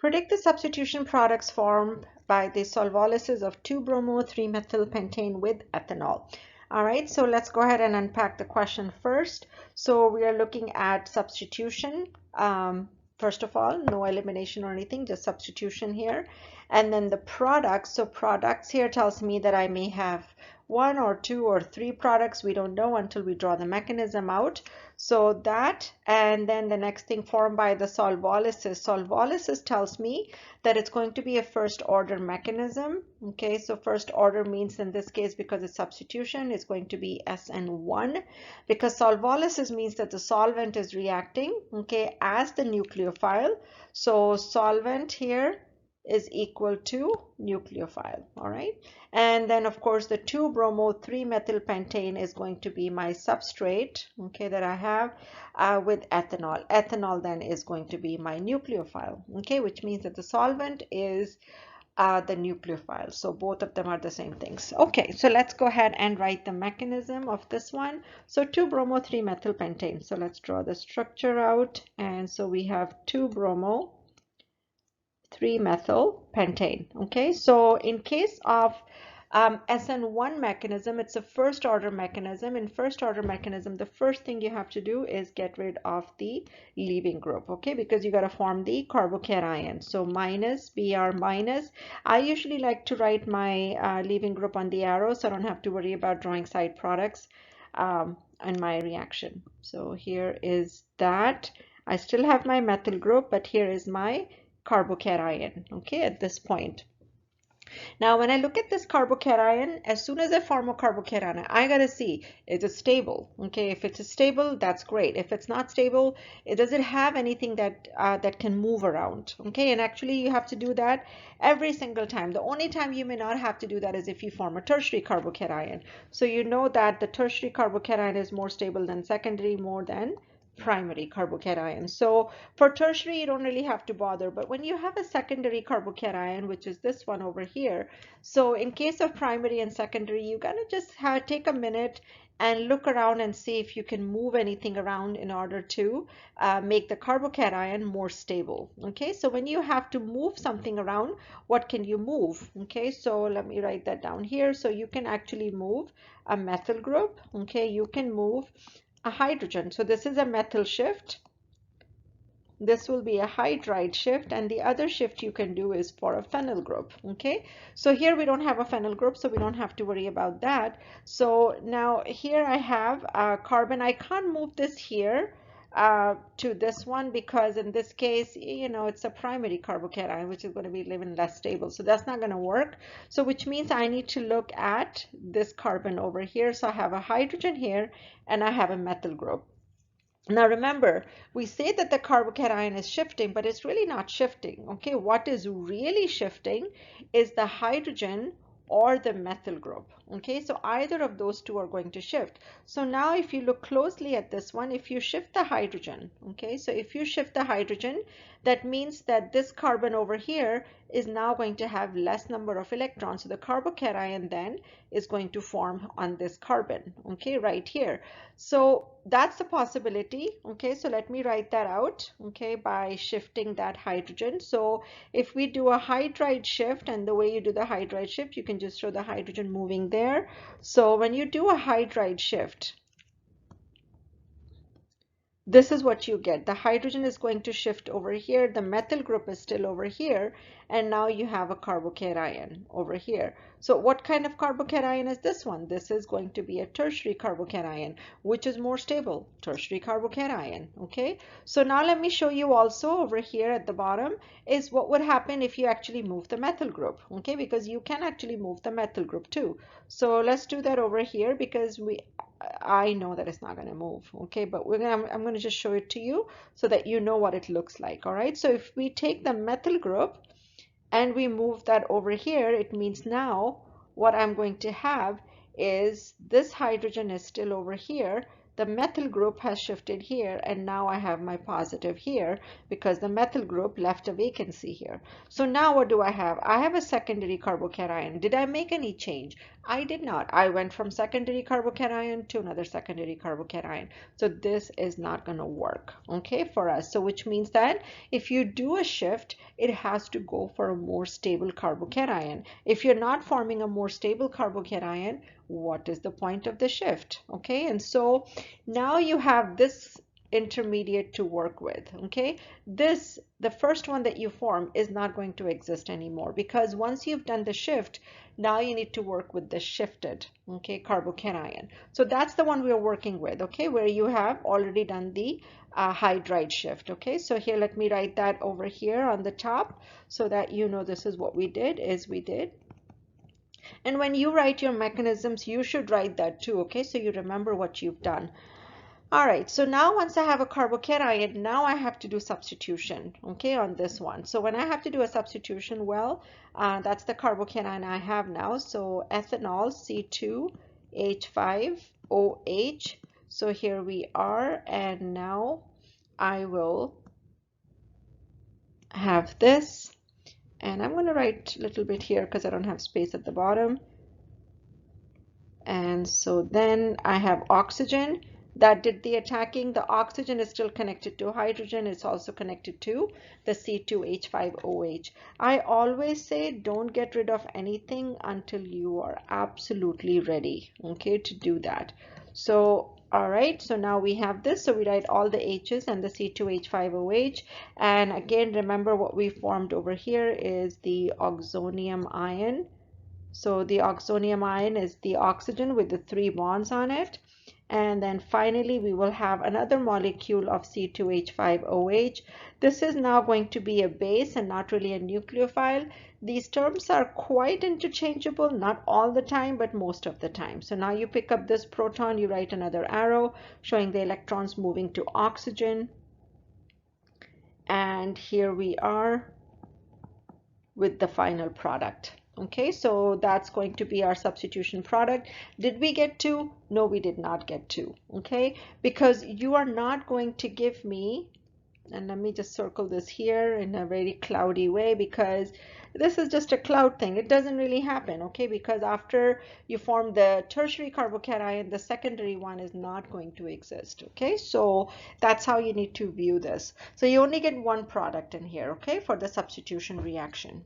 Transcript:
Predict the substitution products formed by the solvolysis of 2-bromo-3-methylpentane with ethanol. All right, so let's go ahead and unpack the question first. So we are looking at substitution. First of all, no elimination or anything, just substitution here. And then the products. So products here tells me that I may have 1 or 2 or 3 products. We don't know until we draw the mechanism out. So that, and then the next thing formed by the solvolysis. Solvolysis tells me that it's going to be a first order mechanism. Okay, so first order means in this case, because it's substitution, it's going to be SN1, because solvolysis means that the solvent is reacting, okay, as the nucleophile. So solvent here is equal to nucleophile. All right, and then of course the 2-bromo-3-methylpentane is going to be my substrate, okay, that I have with ethanol. Ethanol then is going to be my nucleophile, okay, which means that the solvent is the nucleophile. So both of them are the same things. Okay, so let's go ahead and write the mechanism of this one. So 2-bromo-3-methylpentane. So let's draw the structure out. And so we have 2-bromo-3-methylpentane. Okay, so in case of SN1 mechanism, it's a first order mechanism. In first order mechanism, the first thing you have to do is get rid of the leaving group, okay, because you got to form the carbocation. So minus, Br minus. I usually like to write my leaving group on the arrow, so I don't have to worry about drawing side products in my reaction. So here is that. I still have my methyl group, but here is my carbocation, okay, at this point. Now, when I look at this carbocation, as soon as I form a carbocation, I gotta see, is it stable? Okay, if it's stable, that's great. If it's not stable, does it have anything that that can move around? Okay, and actually you have to do that every single time. The only time you may not have to do that is if you form a tertiary carbocation. So you know that the tertiary carbocation is more stable than secondary, more than primary carbocation. So for tertiary, you don't really have to bother, but when you have a secondary carbocation, which is this one over here, so in case of primary and secondary, you gotta just take a minute and look around and see if you can move anything around in order to make the carbocation more stable. Okay, so when you have to move something around, what can you move? Okay, so let me write that down here. So you can actually move a methyl group. Okay, you can move a hydrogen. So this is a methyl shift. This will be a hydride shift, and the other shift you can do is for a phenyl group. Okay, so here we don't have a phenyl group, so we don't have to worry about that. So now here I have carbon. I can't move this here to this one because in this case, you know, it's a primary carbocation, which is going to be even less stable. So that's not going to work. So which means I need to look at this carbon over here. So I have a hydrogen here and I have a methyl group. Now remember, we say that the carbocation is shifting, but it's really not shifting. Okay, what is really shifting is the hydrogen or the methyl group. Okay, so either of those two are going to shift. So now if you look closely at this one, if you shift the hydrogen, okay, so if you shift the hydrogen, that means that this carbon over here is now going to have less number of electrons. So the carbocation then is going to form on this carbon, okay, right here. So that's a possibility. Okay, so let me write that out, okay, by shifting that hydrogen. So if we do a hydride shift, and the way you do the hydride shift, you can just show the hydrogen moving there. So when you do a hydride shift, this is what you get. The hydrogen is going to shift over here. The methyl group is still over here. And now you have a carbocation over here. So what kind of carbocation is this one? This is going to be a tertiary carbocation, which is more stable, tertiary carbocation. Okay, so now let me show you also over here at the bottom is what would happen if you actually move the methyl group. Okay, because you can actually move the methyl group too. So let's do that over here because I know that it's not going to move. Okay, but I'm going to just show it to you so that you know what it looks like. All right, so if we take the methyl group and we move that over here, it means now what I'm going to have is this hydrogen is still over here. the methyl group has shifted here, and now I have my positive here because the methyl group left a vacancy here. So now what do I have? I have a secondary carbocation. Did I make any change? I did not. I went from secondary carbocation to another secondary carbocation. So this is not going to work, okay, for us. So which means that if you do a shift, it has to go for a more stable carbocation. If you're not forming a more stable carbocation, what is the point of the shift? Okay, and so now you have this intermediate to work with. Okay, this, the first one that you form, is not going to exist anymore because once you've done the shift, now you need to work with the shifted, okay, carbocation. So that's the one we are working with, okay, where you have already done the hydride shift. Okay, so here let me write that over here on the top so that you know this is what we did. And when you write your mechanisms, you should write that too, okay, so you remember what you've done. All right, so now once I have a carbocation, now I have to do substitution, okay, on this one. So when I have to do a substitution, well, that's the carbocation I have now. So ethanol, C2H5OH. So here we are, and now I will have this, and I'm going to write a little bit here because I don't have space at the bottom. And so then I have oxygen that did the attacking. The oxygen is still connected to hydrogen. It's also connected to the C2H5OH. I always say don't get rid of anything until you are absolutely ready, okay, to do that. So all right, so now we have this. So we write all the H's and the C2H5OH. And again, remember what we formed over here is the oxonium ion. So the oxonium ion is the oxygen with the 3 bonds on it. And then finally, we will have another molecule of C2H5OH. This is now going to be a base and not really a nucleophile. These terms are quite interchangeable, not all the time, but most of the time. So now you pick up this proton, you write another arrow showing the electrons moving to oxygen. And here we are with the final product. Okay, so that's going to be our substitution product. Did we get 2? No, we did not get 2. Okay, because you are not going to give me, and let me just circle this here in a very cloudy way because this is just a cloud thing. It doesn't really happen, okay, because after you form the tertiary carbocation, the secondary one is not going to exist. Okay, so that's how you need to view this. So you only get one product in here, okay, for the substitution reaction.